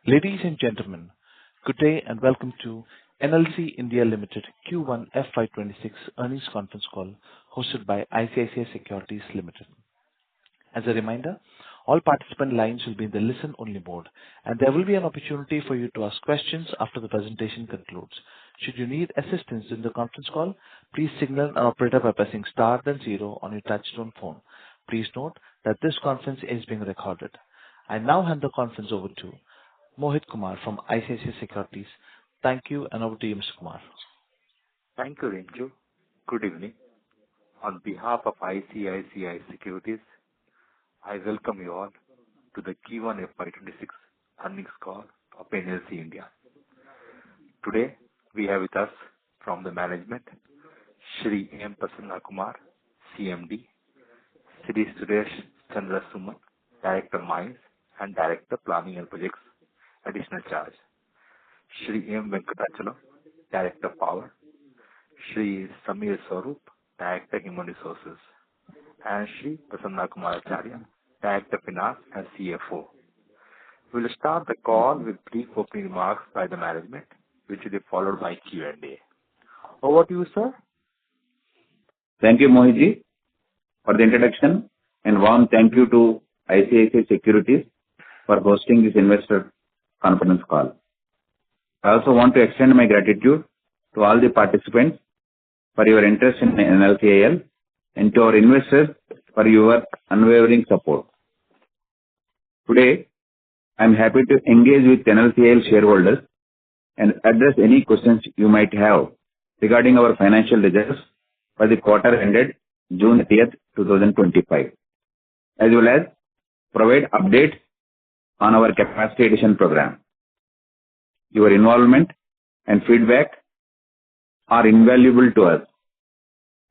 Ladies and gentlemen, good day and welcome to NLC India Limited Q1 FY26 earnings conference call hosted by ICICI Securities Limited. As a reminder, all participant lines will be in the listen-only mode, and there will be an opportunity for you to ask questions after the presentation concludes. Should you need assistance in the conference call, please signal an operator by pressing star then zero on your touchtone phone. Please note that this conference is being recorded. I now hand the conference over to Mohit Kumar from ICICI Securities. Thank you, and over to you, Mr. Kumar. Thank you, Renju. Good evening. On behalf of ICICI Securities, I welcome you all to the Q1 FY26 earnings call of NLC India. Today, we have with us from the management, Shri M. Prasanna Kumar, CMD, Shri Suresh Chandra Suman, Director Mines and Director Planning and Projects, Additional Charge, Shri M. Venkatachalam, Director Power, Shri Samir Swarup, Director Human Resources, and Shri Prasanna Kumar Acharya, Director Finance and CFO. We will start the call with brief opening remarks by the management, which will be followed by Q&A. Over to you, sir. Thank you, Mohitji, for the introduction, and warm thank you to ICICI Securities for hosting this investor conference call. I also want to extend my gratitude to all the participants for your interest in NLCIL and to our investors for your unwavering support. Today, I am happy to engage with NLCIL shareholders and address any questions you might have regarding our financial results for the quarter ended June 30th, 2025, as well as provide updates on our capacity addition program. Your involvement and feedback are invaluable to us,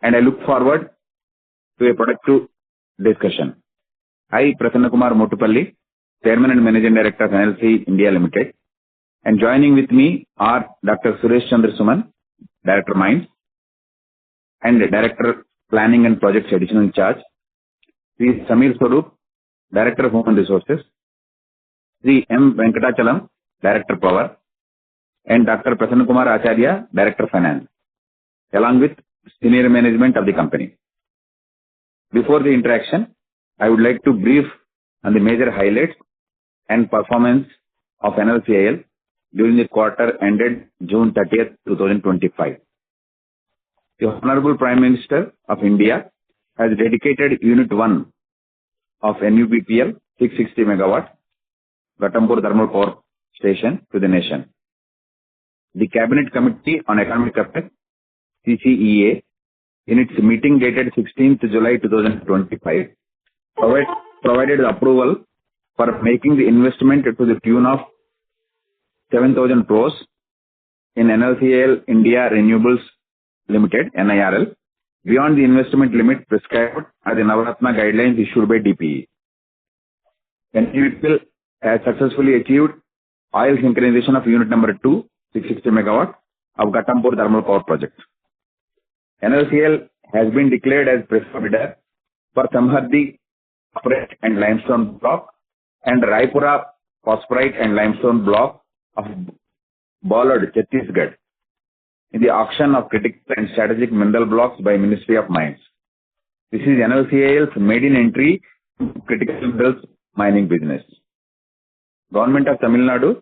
and I look forward to a productive discussion. I, Prasanna Kumar Motupalli, Chairman and Managing Director of NLC India Limited, and joining with me are Dr. Suresh Chandra Suman, Director Mines, and Director Planning and Projects Additional Charge, Sri Samir Swarup, Director of Human Resources, Sri M. Venkatachalam, Director Power, and Dr. Prasanna Kumar Acharya, Director Finance, along with senior management of the company. Before the interaction, I would like to brief on the major highlights and performance of NLCIL during the quarter ended June 30th, 2025. The Honorable Prime Minister of India has dedicated Unit 1 of NUPPL 660 MW Ghatampur Thermal Power Station to the nation. The Cabinet Committee on Economic Affairs, CCEA, in its meeting dated 16th July 2025, provided approval for making the investment to the tune of 7,000 crores in NLCIL India Renewables Limited, NIRL, beyond the investment limit prescribed as the Navaratna guidelines issued by DPE. NUPPL has successfully achieved oil synchronization of Unit number 2, 660 MW of Ghatampur Thermal Power Project. NLCIL has been declared as preferred bidder for Samhardi Phosphorite and Limestone Block and Raipura Phosphorite and Limestone Block of Bolad, Chhattisgarh, in the auction of critical and strategic mineral blocks by Ministry of Mines. This is NLCIL's maiden entry to critical minerals mining business. Government of Tamil Nadu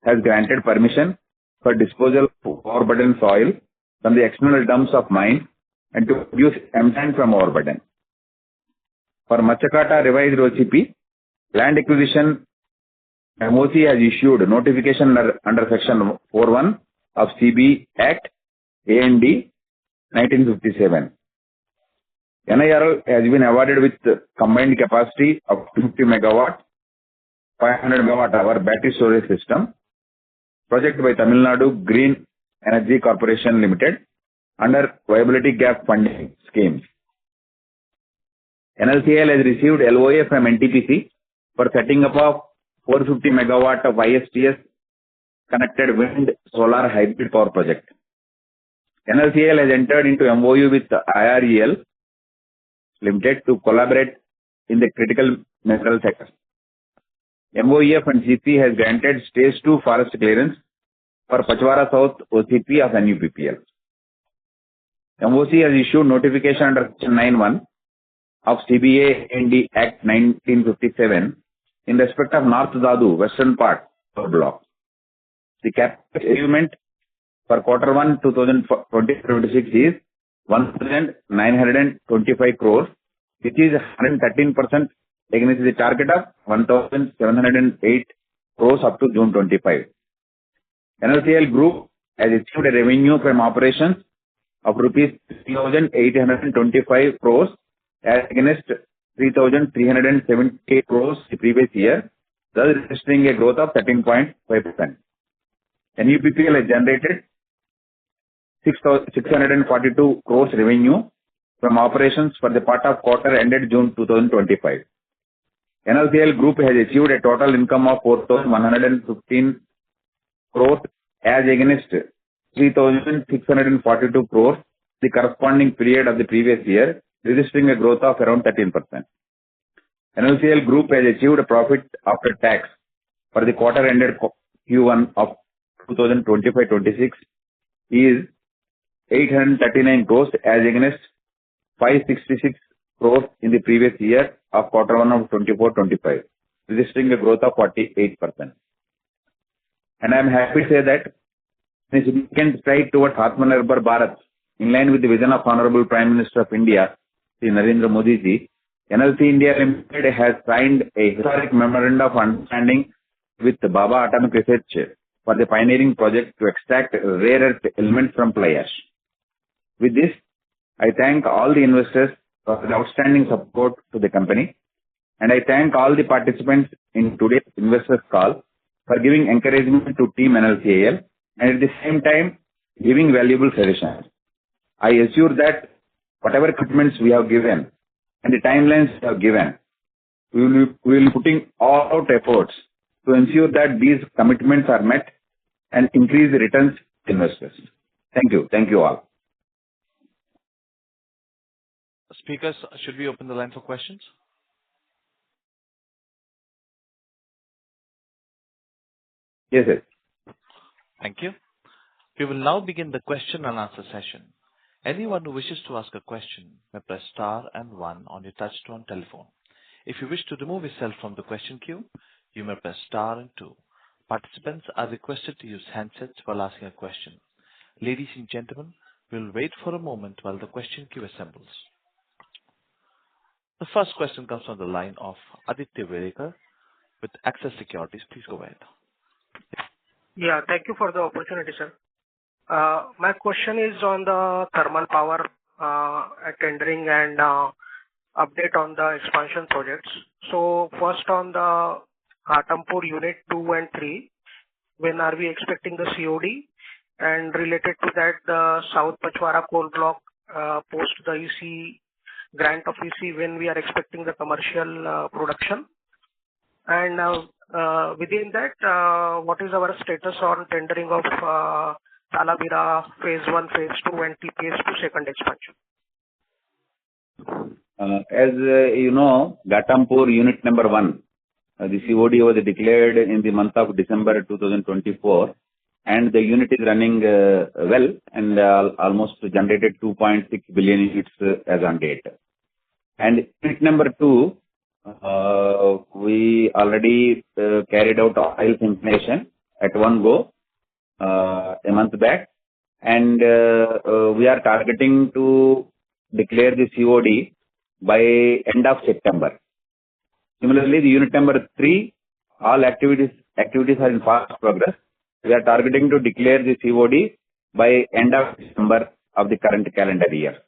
has granted permission for disposal of overburden soil from the external dumps of mine and to produce M-sand from overburden. For Machakata revised OCP, land acquisition MOC has issued notification under Section 41 of CB Act A&D 1957. NIRL has been awarded with combined capacity of 250 MW, 500 MWh battery storage system, project by Tamil Nadu Green Energy Corporation Limited under Viability Gap Funding Scheme. NLCIL has received LOA from NTPC for setting up of 450 MW of ISTS connected wind solar hybrid power project. NLCIL has entered into MOU with IREL Limited to collaborate in the critical mineral sector. MOEF and CP has granted Stage 2 forest clearance for Pachwara South OCP of NUPPL. MOC has issued notification under Section 9(1) of CBA ND Act 1957 in respect of North Dadu, western part of block. The capital achievement for Q1 2026 is 1,925 crores, which is 113% against the target of 1,708 crores up to June 25. NLCL Group has achieved a revenue from operations of rupees 3,825 crores as against 3,378 crores the previous year, thus registering a growth of 13.5%. NUPPL has generated 642 crores revenue from operations for the part of quarter ended June 2025. NLCL Group has achieved a total income of 4,115 crores as against 3,642 crores the corresponding period of the previous year, registering a growth of around 13%. NLCL Group has achieved a profit after tax for the quarter ended Q1 of 2025-26 is 839 crores as against 566 crores in the previous year of Q1 of 24-25, registering a growth of 48%. And I am happy to say that a significant stride towards Atmanirbhar Bharat, in line with the vision of Honorable Prime Minister of India, Shri Narendra Modi ji, NLC India Limited has signed a historic memorandum of understanding with Baba Atomic Research for the pioneering project to extract rare earth elements from fly ash. With this, I thank all the investors for the outstanding support to the company, and I thank all the participants in today's investors call for giving encouragement to Team NLCIL and at the same time giving valuable suggestions. I assure that whatever commitments we have given and the timelines we have given, we will be putting all out efforts to ensure that these commitments are met and increase the returns to investors. Thank you. Thank you all. Speakers, should we open the line for questions? Yes, sir. Thank you. We will now begin the question and answer session. Anyone who wishes to ask a question may press star and one on your touchtone telephone. If you wish to remove yourself from the question queue, you may press star and two. Participants are requested to use handsets while asking a question. Ladies and gentlemen, we'll wait for a moment while the question queue assembles. The first question comes from the line of Aditya Verekar with Access Securities. Please go ahead. Yeah, thank you for the opportunity, sir. My question is on the thermal power tendering and update on the expansion projects. So first on the Ghatampur Unit 2 and 3, when are we expecting the COD? And related to that, the South Pachwara coal block post the EC grant of EC, when we are expecting the commercial production? And within that, what is our status on tendering of Talabira Phase 1, Phase 2 and TPS-2 second expansion? As you know, Ghatampur Unit number 1, the COD was declared in the month of December 2024, and the unit is running well and almost generated 2.6 billion units as on date. And unit number 2, we already carried out oil synchronization at one go a month back, and we are targeting to declare the COD by end of September. Similarly, the unit number 3, all activities are in fast progress. We are targeting to declare the COD by end of December of the current calendar year.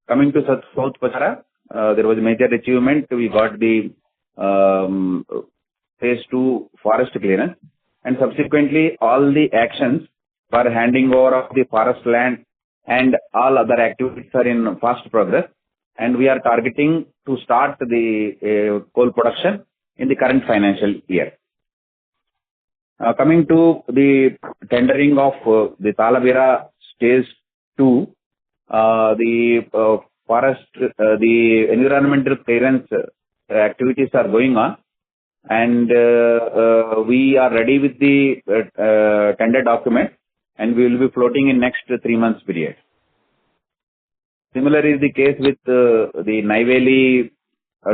Coming to South Pachwara, there was a major achievement. We got the Phase 2 forest clearance, and subsequently all the actions for handing over of the forest land and all other activities are in fast progress, and we are targeting to start the coal production in the current financial year. Coming to the tendering of the Talabira Stage 2, the forest, the environmental clearance activities are going on. and we are ready with the tender document, and we will be floating in next 3 months period. Similar is the case with the Neyveli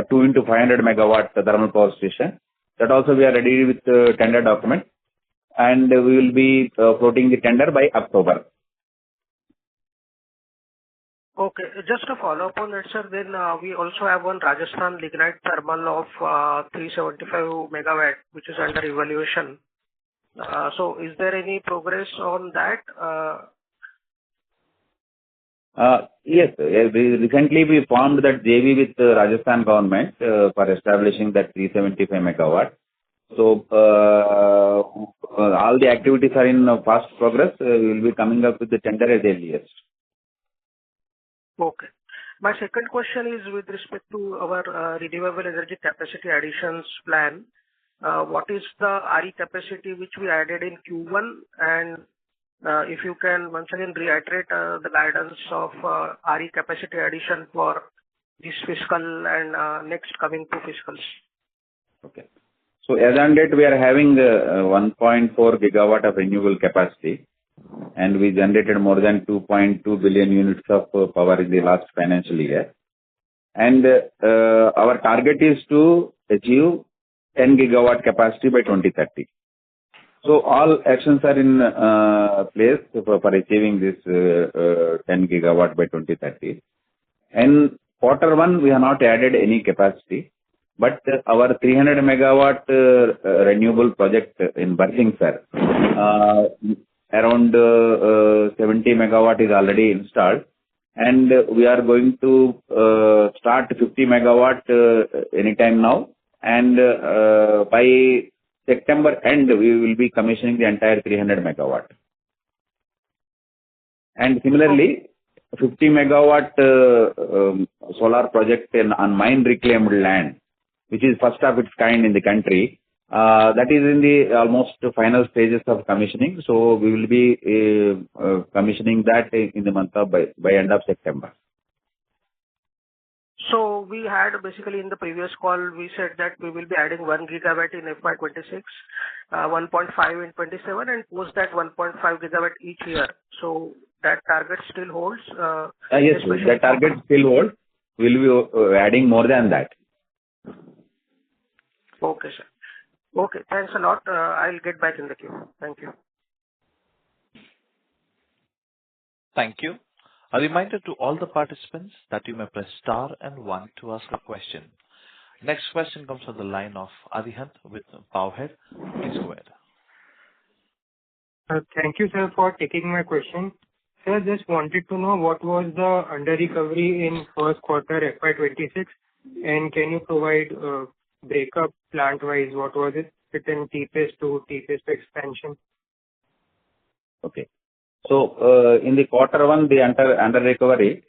2 into 500 megawatt thermal power station. That also we are ready with tender document, and we will be floating the tender by October. Okay. Just to follow up on that, sir, then we also have one Rajasthan lignite thermal of 375 megawatt, which is under evaluation. So is there any progress on that? Yes. Recently we formed that JV with the Rajasthan government for establishing that 375 megawatt. So all the activities are in fast progress. We will be coming up with the tender as earliest. Okay. My second question is with respect to our renewable energy capacity additions plan. What is the RE capacity which we added in Q1? And if you can once again reiterate the guidance of RE capacity addition for this fiscal and next coming 2 fiscals. Okay. So as on date, we are having 1.4 gigawatt of renewable capacity, and we generated more than 2.2 billion units of power in the last financial year. And our target is to achieve 10 gigawatt capacity by 2030. So all actions are in place for achieving this 10 gigawatt by 2030. In quarter one, we have not added any capacity, but our 300 megawatt renewable project in Barsingsar, around 70 megawatt is already installed, and we are going to start 50 megawatt anytime now, and by September end we will be commissioning the entire 300 megawatt. And similarly, 50 megawatt solar project on mine reclaimed land, which is first of its kind in the country. That is in the almost final stages of commissioning. So we will be commissioning that in the month of by end of September. So we had basically in the previous call, we said that we will be adding 1 gigawatt in FY26, 1.5 in 27, and post that 1.5 gigawatt each year. So that target still holds? Yes, that target still holds. We will be adding more than that. Okay, sir. Okay, thanks a lot. I'll get back in the queue. Thank you. Thank you. A reminder to all the participants that you may press star and 1 to ask a question. Next question comes from the line of Arihant with Powerhead. Please go ahead. Thank you, sir, for taking my question. Sir, just wanted to know what was the under recovery in first quarter FY26, and can you provide breakup plant-wise? What was it in TPS to TPS expansion? Okay. So in the quarter one, the under recovery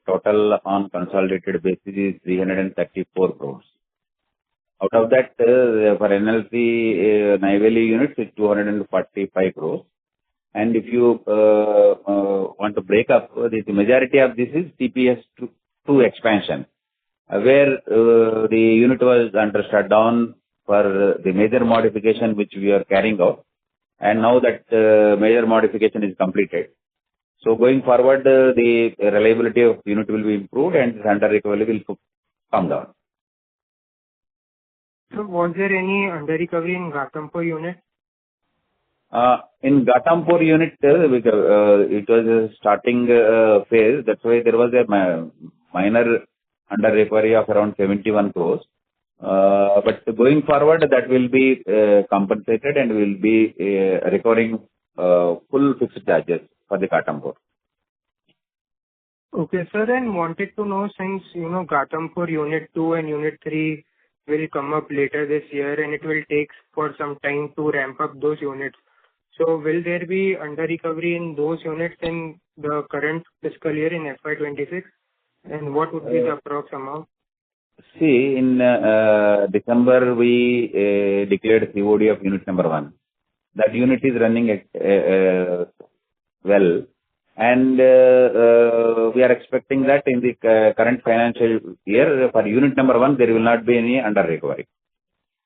total on consolidated basis is 334 crores. Out of that, for NLC Neyveli units, it's 245 crores. And if you want to break up, the majority of this is TPS to expansion, where the unit was under shutdown for the major modification which we are carrying out. And now that major modification is completed. So going forward, the reliability of the unit will be improved and under recovery will come down. So was there any under recovery in Ghatampur unit? In Ghatampur unit, it was a starting phase. That's why there was a minor under recovery of around 71 crores. But going forward, that will be compensated and will be recovering full fixed charges for the Ghatampur. Okay, sir, and wanted to know, since Ghatampur Unit 2 and Unit 3 will come up later this year, and it will take for some time to ramp up those units. So will there be under recovery in those units in the current fiscal year in FY26? And what would be the approx amount? See, in December, we declared COD of unit number 1. That unit is running well. And we are expecting that in the current financial year, for unit number 1, there will not be any under recovery.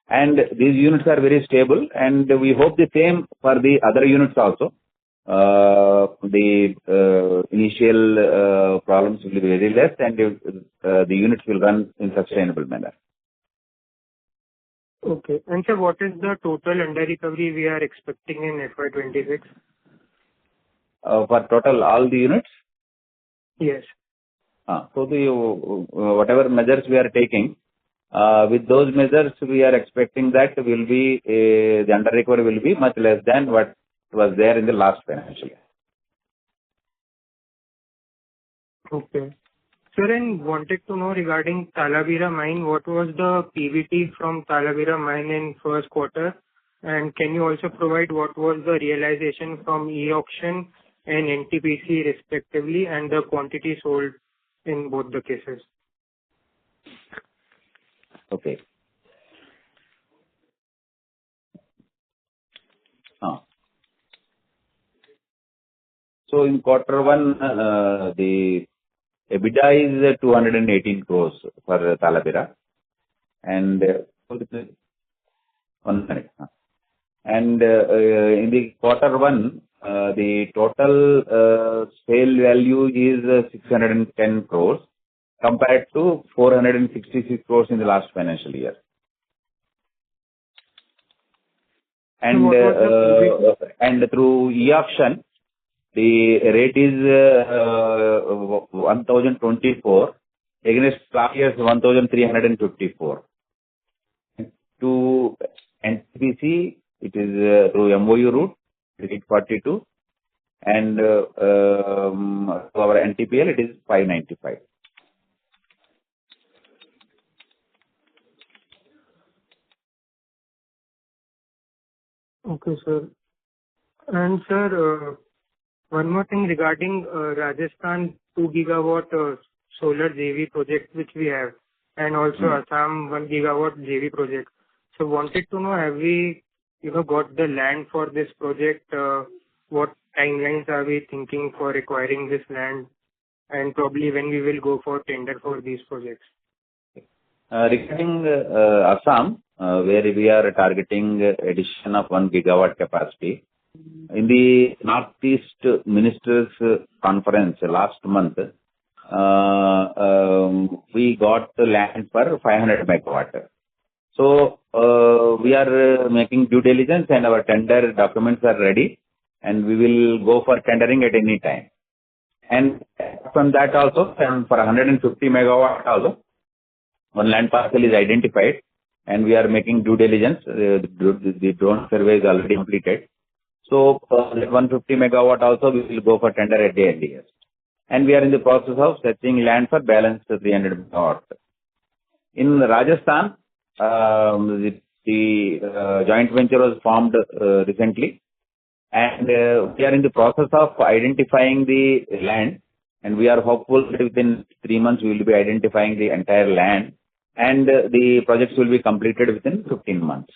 And these units are very stable, and we hope the same for the other units also. The initial problems will be very less, and the units will run in sustainable manner. Okay. And sir, what is the total under recovery we are expecting in FY26? For total all the units? Yes. So the whatever measures we are taking, with those measures we are expecting that will be the under recovery will be much less than what was there in the last financial year. Okay. Sir, and wanted to know regarding Talabira mine, what was the PBT from Talabira mine in first quarter? And can you also provide what was the realization from e-auction and NTPC respectively, and the quantity sold in both the cases? Okay. So in quarter one, the EBITDA is 218 crores for Talabira, and 1 minute. And in the quarter one, the total sale value is 610 crores compared to 466 crores in the last financial year. And and through e-auction, the rate is 1,024 against last year's 1,354. To NTPC, it is through MOU route, 842, and to our NTPL, it is 595. Okay, sir. And sir, one more thing regarding Rajasthan 2 gigawatt solar JV project which we have, and also Assam 1 gigawatt JV project. So wanted to know, have we got the land for this project? What timelines are we thinking for acquiring this land, and probably when we will go for tender for these projects? Regarding Assam, where we are targeting addition of 1 gigawatt capacity, in the Northeast Ministers Conference last month, we got the land for 500 megawatt. So we are making due diligence, and our tender documents are ready, and we will go for tendering at any time. And from that also, and for 150 megawatt also, one land parcel is identified, and we are making due diligence. The drone survey is already completed. So that 150 megawatt also we will go for tender at the earliest. And we are in the process of searching land for balance 300 megawatt. In Rajasthan, the joint venture was formed recently, and we are in the process of identifying the land, and we are hopeful that within 3 months we will be identifying the entire land, and the projects will be completed within 15 months.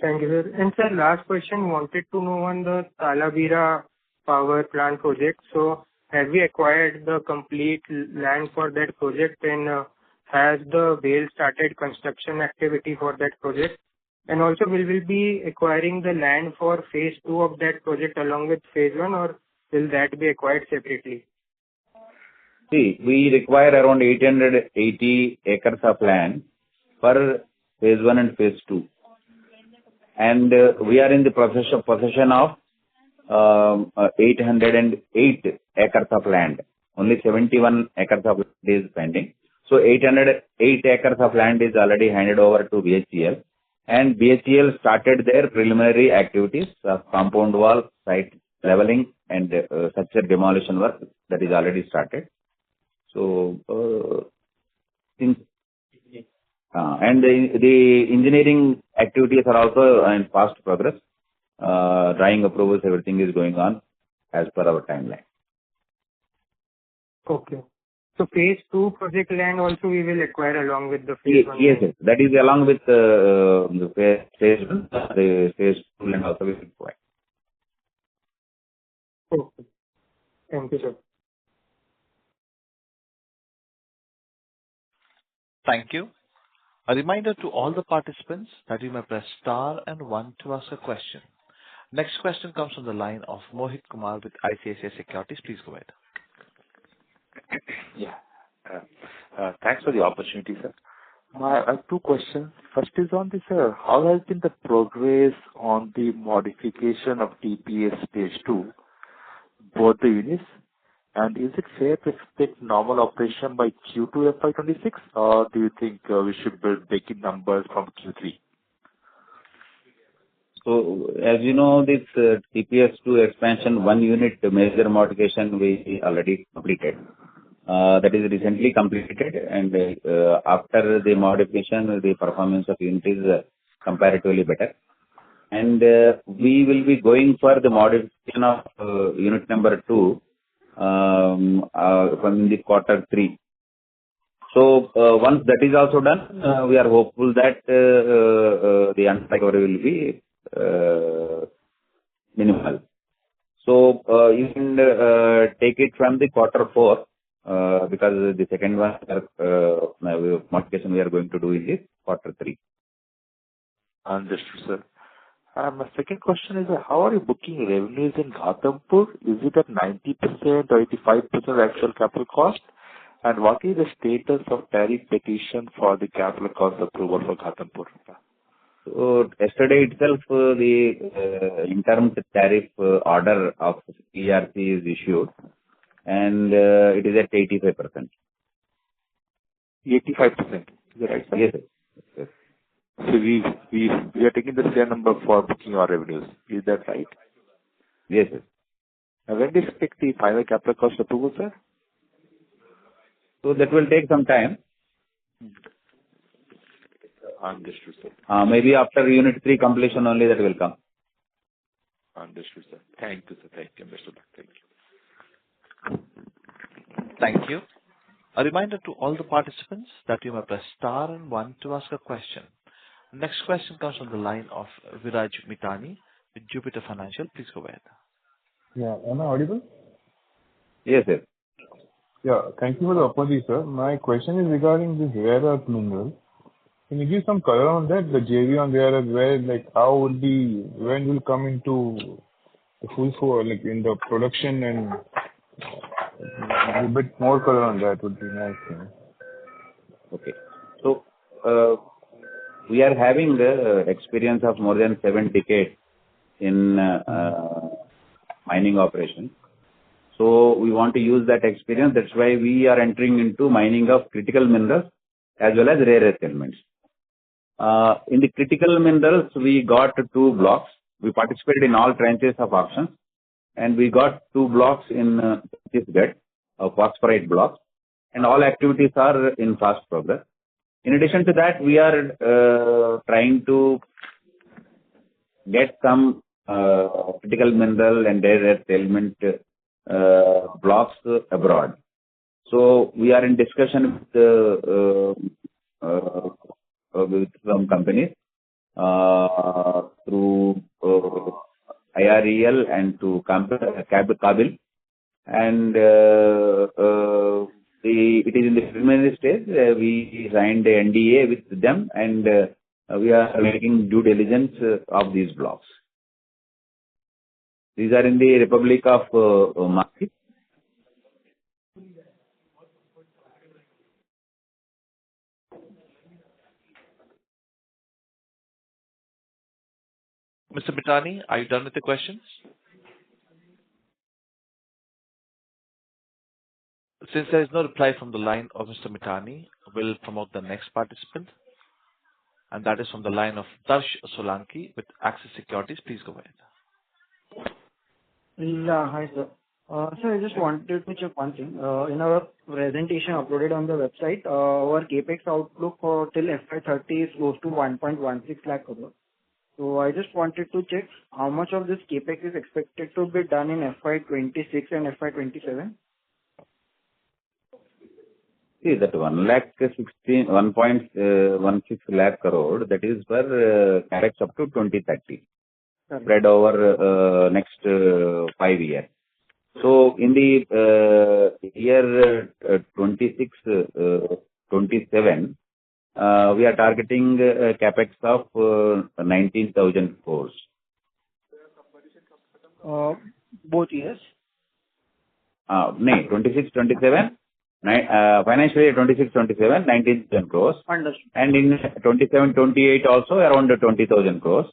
Thank you, sir. And sir, last question, wanted to know on the Talabira power plant project. So have we acquired the complete land for that project, and has the BHEL started construction activity for that project? And also, will we be acquiring the land for phase 2 of that project along with phase 1, or will that be acquired separately? See, we require around 880 acres of land for phase 1 and phase 2. And we are in the possession of 808 acres of land. Only 71 acres of land is pending. So 808 acres of land is already handed over to BHEL. And BHEL started their preliminary activities of compound wall, site leveling, and structure demolition work that is already started. So, and the engineering activities are also in fast progress. Drawing approvals, everything is going on as per our timeline. Okay. So phase 2 project land also we will acquire along with the phase 1? Yes, yes. That is along with the phase 1, the phase 2 land also we will acquire. Okay. Thank you, sir. Thank you. A reminder to all the participants that you may press star and one to ask a question. Next question comes from the line of Mohit Kumar with ICICI Securities. Please go ahead. Yeah. Thanks for the opportunity, sir. I have two questions. First is on this, sir. How has been the progress on the modification of TPS Stage 2, both the units? And is it fair to expect normal operation by Q2 FY26, or do you think we should build big numbers from Q3? So, as you know, this TPS2 expansion, one unit major modification we already completed. That is recently completed, and after the modification, the performance of unit is comparatively better. And we will be going for the modification of unit number 2 from the quarter 3. So once that is also done, we are hopeful that the unrecovery will be minimal. So you can take it from the quarter 4 because the second one modification we are going to do in this quarter 3. Understood, sir. My second question is, how are you booking revenues in Ghatampur? Is it at 90% or 85% actual capital cost? And what is the status of tariff petition for the capital cost approval for Ghatampur? So yesterday itself, the interim tariff order of ERC is issued, and it is at 85%. 85%? Is that right, sir? Yes, sir. So we are taking the same number for booking our revenues. Is that right? Yes, sir. And when do you expect the final capital cost approval, sir? So that will take some time. Understood, sir. Maybe after unit 3 completion only that will come. Understood, sir. Thank you, sir. Thank you, Mr. Thank you. Thank you. A reminder to all the participants that you may press star and one to ask a question. Next question comes from the line of Viraj Mitani with Jupiter Financial. Please go ahead. Yeah. Am I audible? Yes, sir. Yeah. Thank you for the opportunity, sir. My question is regarding this rare earth mineral. Can you give some color on that, the JV on rare earth, where, like, how will be, when will come into the full flow, like, in the production, and a bit more color on that would be nice. Okay. So, we are having the experience of more than 7 decades in mining operation. So, we want to use that experience. That's why we are entering into mining of critical minerals as well as rare earth elements. In the critical minerals, we got 2 blocks. We participated in all tranches of auctions, and we got 2 blocks in Chhattisgarh, phosphorite blocks, and all activities are in fast progress. In addition to that, we are trying to get some critical mineral and rare earth element blocks abroad. So we are in discussion with some companies through IREL and to Kabil, and it is in the preliminary stage. We signed a NDA with them, and we are making due diligence of these blocks. These are in the Republic of Mali. Mr. Mitani, are you done with the questions? Since there is no reply from the line of Mr. Mitani, we'll promote the next participant, and that is from the line of Darsh Solanki with Axis Securities. Please go ahead. Yeah, hi, sir. Sir, I just wanted to check one thing. In our presentation uploaded on the website, our capex outlook for till FY30 is close to 1.16 lakh crore. So I just wanted to check how much of this capex is expected to be done in FY26 and FY27. See, that 1.16 lakh crore, that is for capex up to 2030, spread over next 5 years. So in the year 26, 27, we are targeting capex of 19,000 crores. Both years? No, 26, 27. Financial year 26, 27, 19,000 crores. Understood. And in 27, 28 also around 20,000 crores.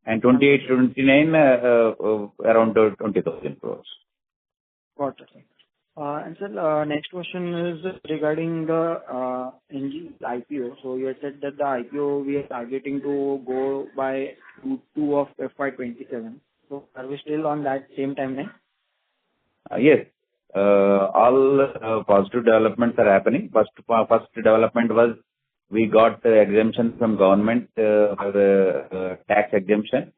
And 28, 29 around 20,000 crores. Got it. And sir, next question is regarding the NG IPO. So you had said that the IPO we are targeting to go by Q2 of FY27. So are we still on that same timeline? Yes. All positive developments are happening. First development was we got exemption from government for the tax exemption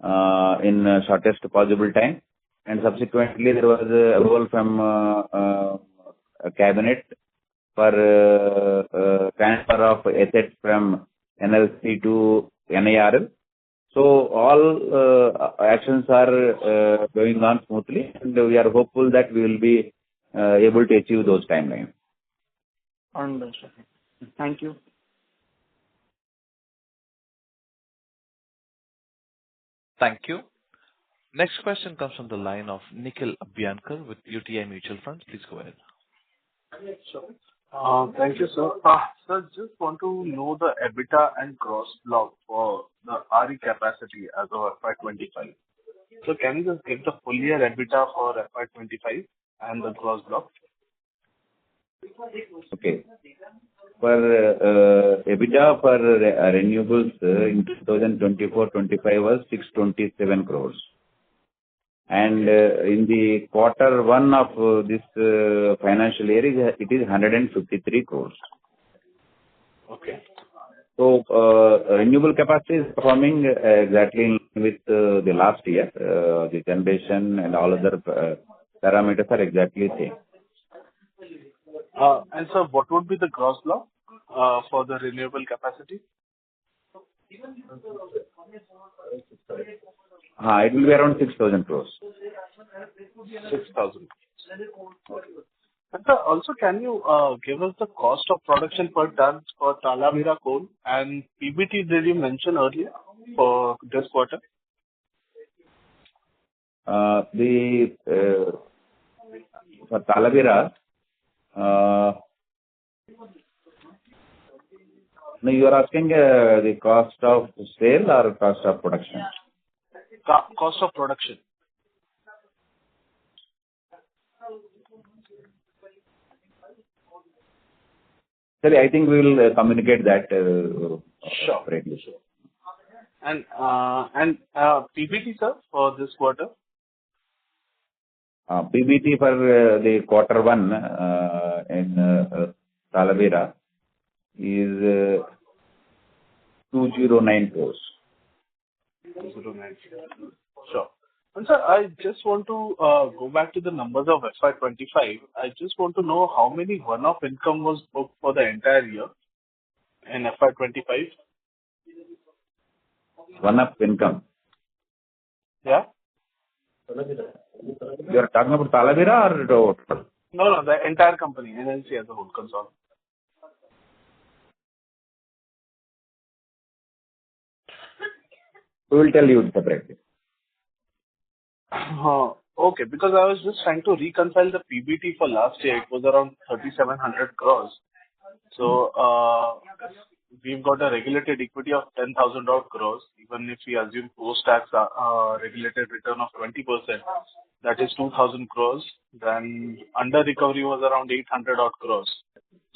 in shortest possible time. And subsequently, there was approval from cabinet for transfer of assets from NLC to NIRL. So all actions are going on smoothly, and we are hopeful that we will be able to achieve those timelines. Understood. Thank you. Thank you. Next question comes from the line of Nikhil Abhyankar with UTI Mutual Fund. Please go ahead. Sure. Thank you, sir. Sir, just want to know the EBITDA and gross block for the RE capacity as of FY25. So can you just give the full year EBITDA for FY25 and the gross block? Okay. For EBITDA for renewables in 2024-25 was 627 crores. And in the quarter one of this financial year, it is 153 crores. Okay. So renewable capacity is performing exactly with the last year. The generation and all other parameters are exactly the same. And sir, what would be the gross block for the renewable capacity? It will be around 6,000 crores. 6,000. And sir, also can you give us the cost of production per ton for Talavera coal and PBT did you mention earlier for this quarter? For Talavera, no, you are asking the cost of sale or cost of production? Cost of production. Sorry, I think we will communicate that separately. Sure. And PBT, sir, for this quarter? PBT for the quarter one in Talavera is 209 crores. 209. Sure. And sir, I just want to go back to the numbers of FY25. I just want to know how many one-off income was booked for the entire year in FY25. One-off income? Yeah. You are talking about Talavera or total? No, the entire company, NLC as a whole, Concall. We will tell you separately. Okay, because I was just trying to reconcile the PBT for last year. It was around 3,700 crores. So we've got a regulated equity of 10,000 odd crores. Even if we assume post-tax regulated return of 20%, that is 2,000 crores. Then under recovery was around 800 odd crores.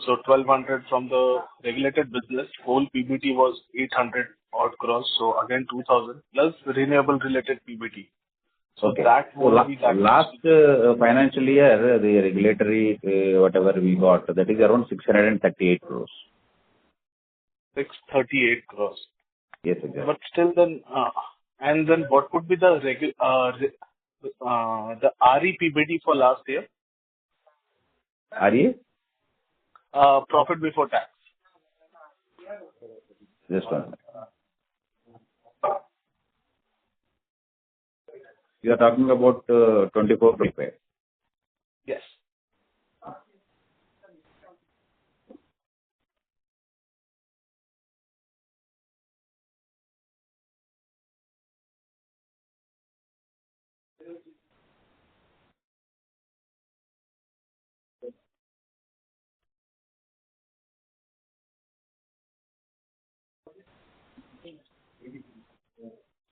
So 1,200 from the regulated business. Whole PBT was 800 odd crores. So again 2,000 plus renewable related PBT. So okay. That would be that. Last financial year, the regulatory whatever we got, that is around 638 crores. 638 crores. Yes, exactly. But still then, and then what would be the RE PBT for last year? RE? Profit before tax. Just one minute. You are talking about 24-25. Yes.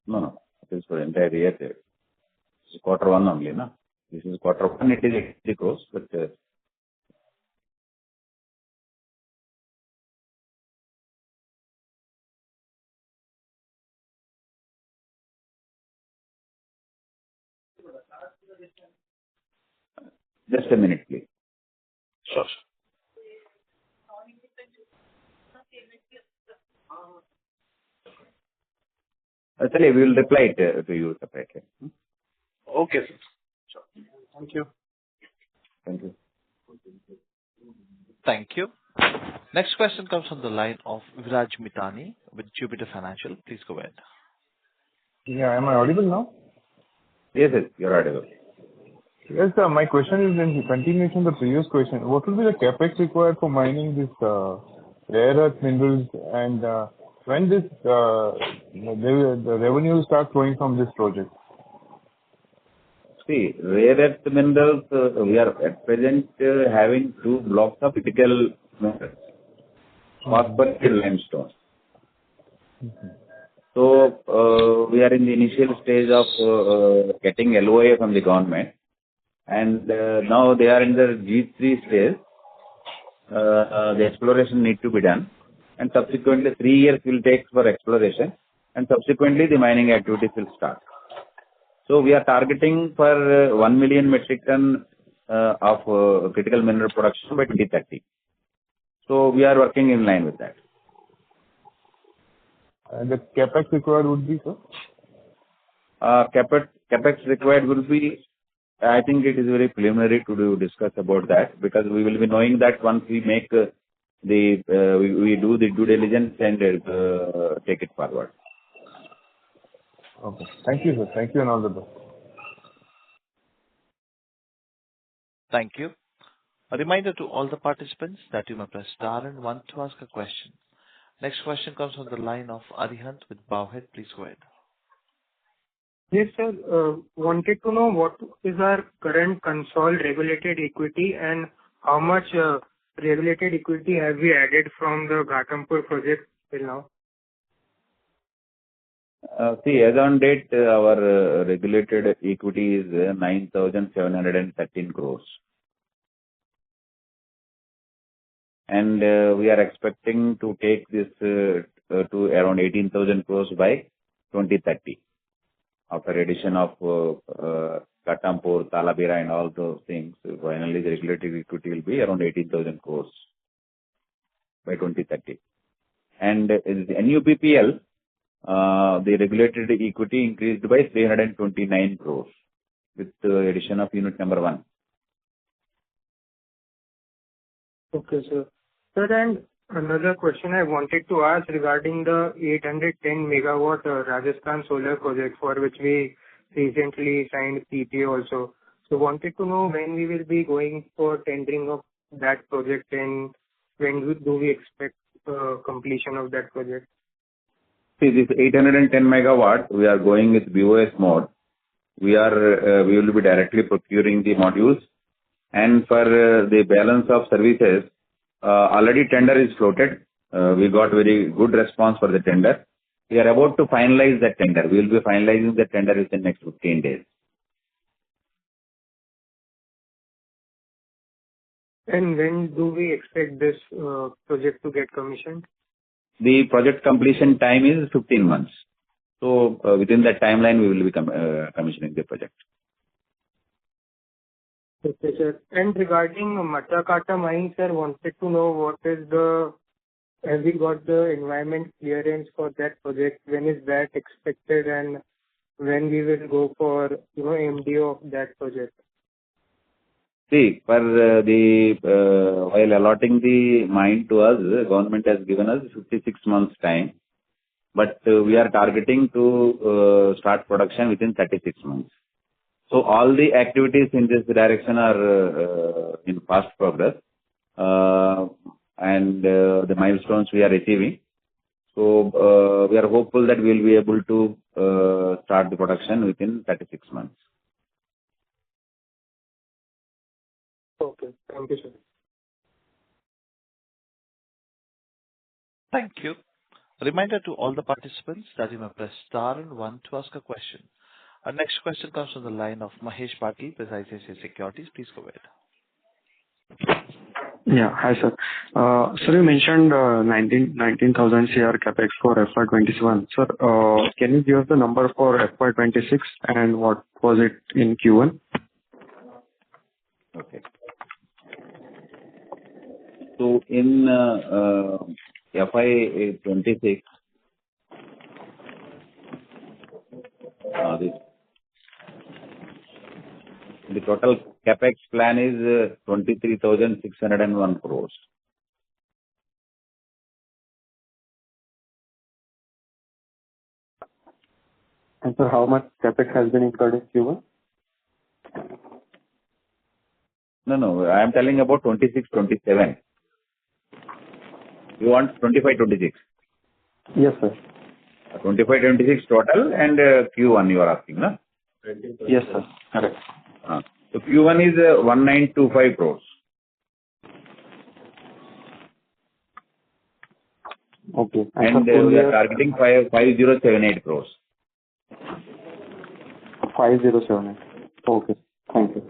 No, no. It is for entire year. This is quarter one only, no? This is quarter one, it is 80 crores, but just a minute, please. Sure. Actually, we will reply it to you separately. Okay, sir. Sure. Thank you. Thank you. Thank you. Next question comes from the line of Viraj Mitani with Jupiter Financial. Please go ahead. Yeah, am I audible now? Yes, yes, you're audible. Yes, sir. My question is in continuation of the previous question. What will be the capex required for mining this rare earth minerals, and when this the revenue will start flowing from this project? See, rare earth minerals, we are at present having two blocks of critical minerals, phosphorus and limestone. So, we are in the initial stage of getting LOA from the government, and now they are in the G3 stage. The exploration need to be done, and subsequently 3 years will take for exploration, and subsequently the mining activities will start. So we are targeting for 1 million metric ton of critical mineral production by 2030. So we are working in line with that. And the capex required would be, sir? Capex required will be, I think it is very preliminary to discuss about that, because we will be knowing that once we make we do the due diligence and take it forward. Okay. Thank you, sir. Thank you, and all the best. Thank you. A reminder to all the participants that you may press star and one to ask a question. Next question comes from the line of Arihant with Bowhead. Please go ahead. Yes, sir. Wanted to know what is our current consolidated regulated equity, and how much regulated equity have we added from the Ghatampur project till now? See, as on date, our regulated equity is 9,713 crores. And we are expecting to take this to around 18,000 crores by 2030. After addition of Ghatampur, Talabira and all those things, finally the regulated equity will be around 18,000 crores by 2030. And in the NUPPL, the regulated equity increased by 329 crores with the addition of unit number 1. Okay, sir. Sir, and another question I wanted to ask regarding the 810 megawatt Rajasthan solar project, for which we recently signed PPA also. So wanted to know when we will be going for tendering of that project, and when do we expect completion of that project? See, this 810 megawatt, we are going with BOS mode. We will be directly procuring the modules, and for the balance of services, already tender is floated. We got very good response for the tender. We are about to finalize that tender. We will be finalizing the tender within next 15 days. And when do we expect this project to get commissioned? The project completion time is 15 months. So within that timeline, we will be commissioning the project. Okay, sir. And regarding Matakata mine, sir, wanted to know have we got the environment clearance for that project? When is that expected, and when we will go for MDO of that project? See, for while allotting the mine to us, the government has given us 56 months time, but we are targeting to start production within 36 months. So all the activities in this direction are in fast progress, and the milestones we are achieving. So we are hopeful that we will be able to start the production within 36 months. Okay. Thank you, sir. Thank you. A reminder to all the participants that you may press star and one to ask a question. Our next question comes from the line of Mahesh Patil with ICICI Securities. Please go ahead. Yeah. Hi, sir. Sir, you mentioned 19,000 CR CapEx for FY21. Sir, can you give us the number for FY26 and what was it in Q1? Okay. So in FY26, the total capex plan is 23,601 crores. And sir, how much capex has been incurred in Q1? No, I am telling about 26, 27. You want 25, 26? Yes, sir. 25, 26 total and Q1 you are asking, no? Yes, sir. Correct. So Q1 is 1925 crores. Okay. And we are targeting 5078 crores. 5078. Okay. Thank you.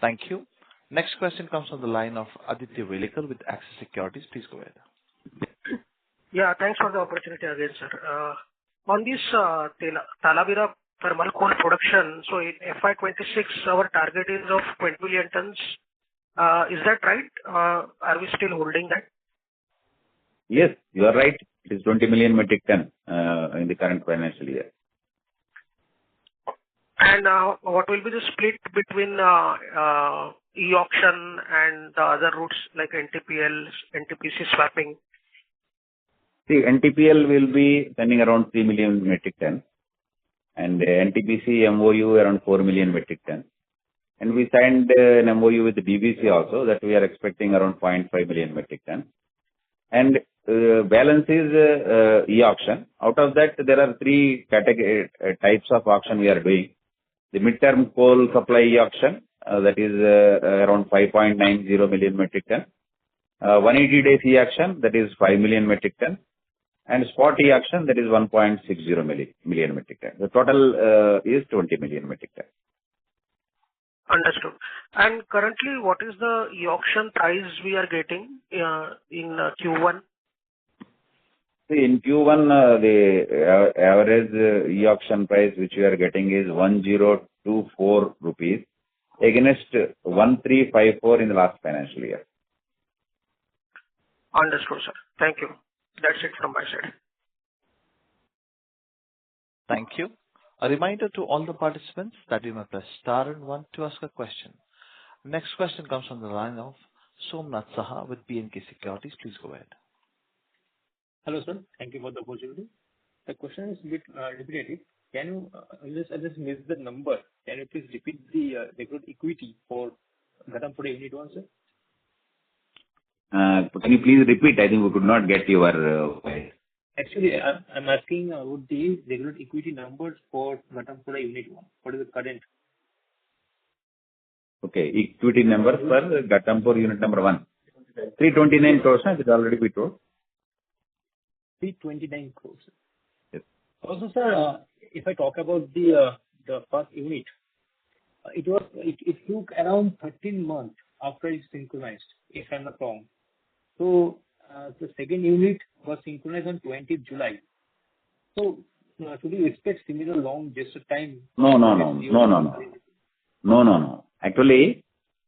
Thank you. Next question comes from the line of Aditya Welekar with Axis Securities. Please go ahead. Yeah, thanks for the opportunity again, sir. On this Talabira thermal coal production, so in FY26, our target is of 20 million tons. Is that right? Are we still holding that? Yes, you are right. It is 20 million metric ton in the current financial year. And what will be the split between e-auction and the other routes like NTPL, NTPC swapping? See, NTPL will be sending around 3 million metric ton and NTPC MOU around 4 million metric ton. And we signed an MOU with the BBC also that we are expecting around 0.5 million metric ton. And balance is e-auction. Out of that, there are three types of auction we are doing. The mid-term coal supply e-auction, that is around 5.90 million metric ton. 180 days e-auction, that is 5 million metric ton. And spot e-auction, that is 1.60 million metric ton. The total is 20 million metric ton. Understood. And currently, what is the e-auction price we are getting in Q1? See, in Q1, the average e-auction price which we are getting is 1024 rupees against 1354 in the last financial year. Understood, sir. Thank you. That's it from my side. Thank you. A reminder to all the participants that you may press star and one to ask a question. Next question comes from the line of Somnath Saha with B&K Securities. Please go ahead. Hello, sir. Thank you for the opportunity. The question is a bit repetitive. Can you, I just missed the number. Can you please repeat the recruit equity for Ghatampur Unit 1, sir? Can you please repeat? I think we could not get your voice. Actually, I'm asking what the recruit equity numbers for Ghatampur Unit 1. What is the current? Okay, equity numbers for Ghatampur Unit number 1. 329 crores, it is already been told. 329 crores. Yes. Also, sir, if I talk about the first unit, it took around 13 months after it's synchronized, if I'm not wrong. So the second unit was synchronized on 20th July. So should we expect similar long gesture time? No. Actually,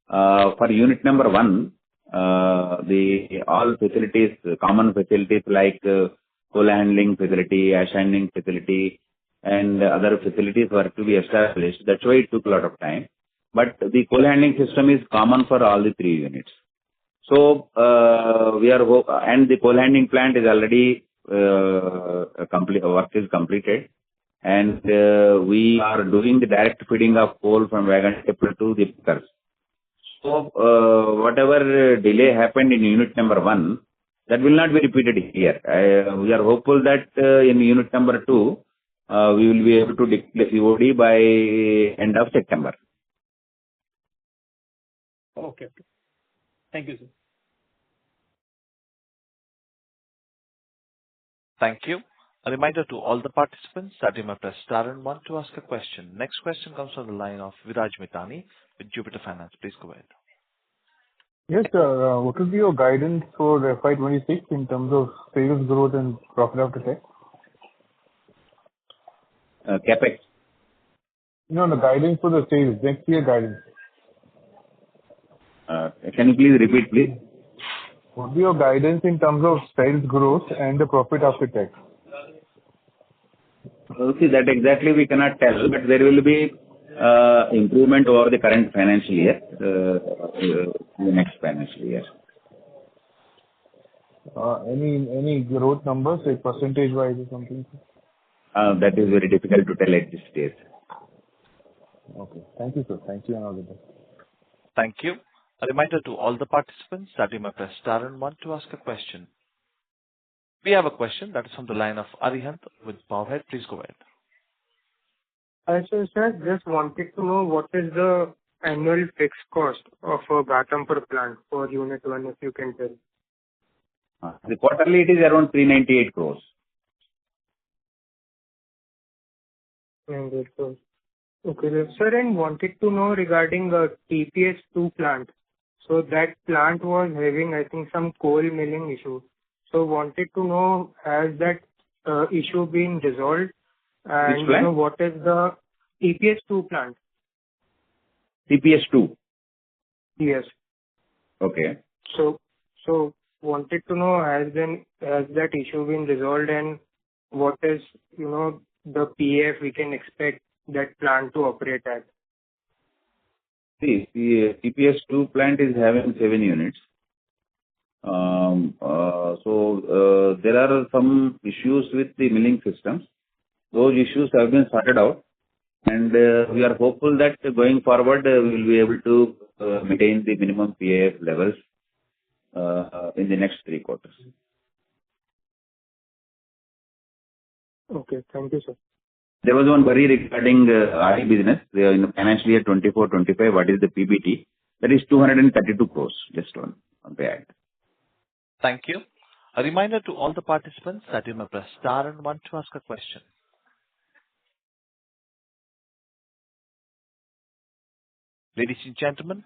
for unit number 1, the all facilities, common facilities like coal handling facility, ash handling facility, and other facilities were to be established. That's why it took a lot of time. But the coal handling system is common for all the 3 units. So and the coal handling plant is already work is completed, and we are doing the direct feeding of coal from wagon tipper to the pickers. So whatever delay happened in unit number 1, that will not be repeated here. We are hopeful that in unit number 2, we will be able to declare COD by end of September. Okay. Thank you, sir. Thank you. A reminder to all the participants that you may press star and one to ask a question. Next question comes from the line of Viraj Mitani with Jupiter Finance. Please go ahead. Yes, sir. What will be your guidance for FY26 in terms of sales growth and profit after tax? CapEx. No, the guidance for the sales, next year guidance. Can you please repeat, please? What will be your guidance in terms of sales growth and the profit after tax? See, that exactly we cannot tell, but there will be improvement over the current financial year, the next financial year. Any growth numbers, like percentage-wise or something? That is very difficult to tell at this stage. Okay. Thank you, sir. Thank you and all the best. Thank you. A reminder to all the participants that you may press star and one to ask a question. We have a question that is from the line of Arihant with Powerhead. Please go ahead. So, sir, just wanted to know what is the annual fixed cost of a Ghatampur plant for Unit 1, if you can tell. The quarterly it is around 398 crores. 398 crores. Okay, sir, and wanted to know regarding the TPS2 plant. So that plant was having, I think, some coal milling issue. So wanted to know, has that issue been resolved? And Which plant? what is the TPS2 plant? TPS2? Yes. Okay. So wanted to know, has that issue been resolved, and what is, the PF we can expect that plant to operate at? See, the TPS2 plant is having 7 units. There are some issues with the milling systems. Those issues have been sorted out, and we are hopeful that going forward we will be able to maintain the minimum PAF levels in the next 3 quarters. Okay, thank you, sir. There was one worry regarding RE business. In the financial year 24-25, what is the PBT? That is 232 crores, just on the ad. Thank you. A reminder to all the participants that you may press star and one to ask a question. Ladies and gentlemen,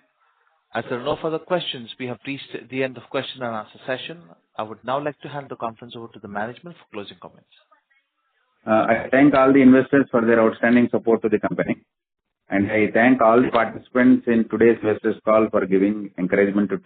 as there are no further questions, we have reached the end of question and answer session. I would now like to hand the conference over to the management for closing comments. I thank all the investors for their outstanding support to the company. And I thank all the participants in today's investors call for giving encouragement to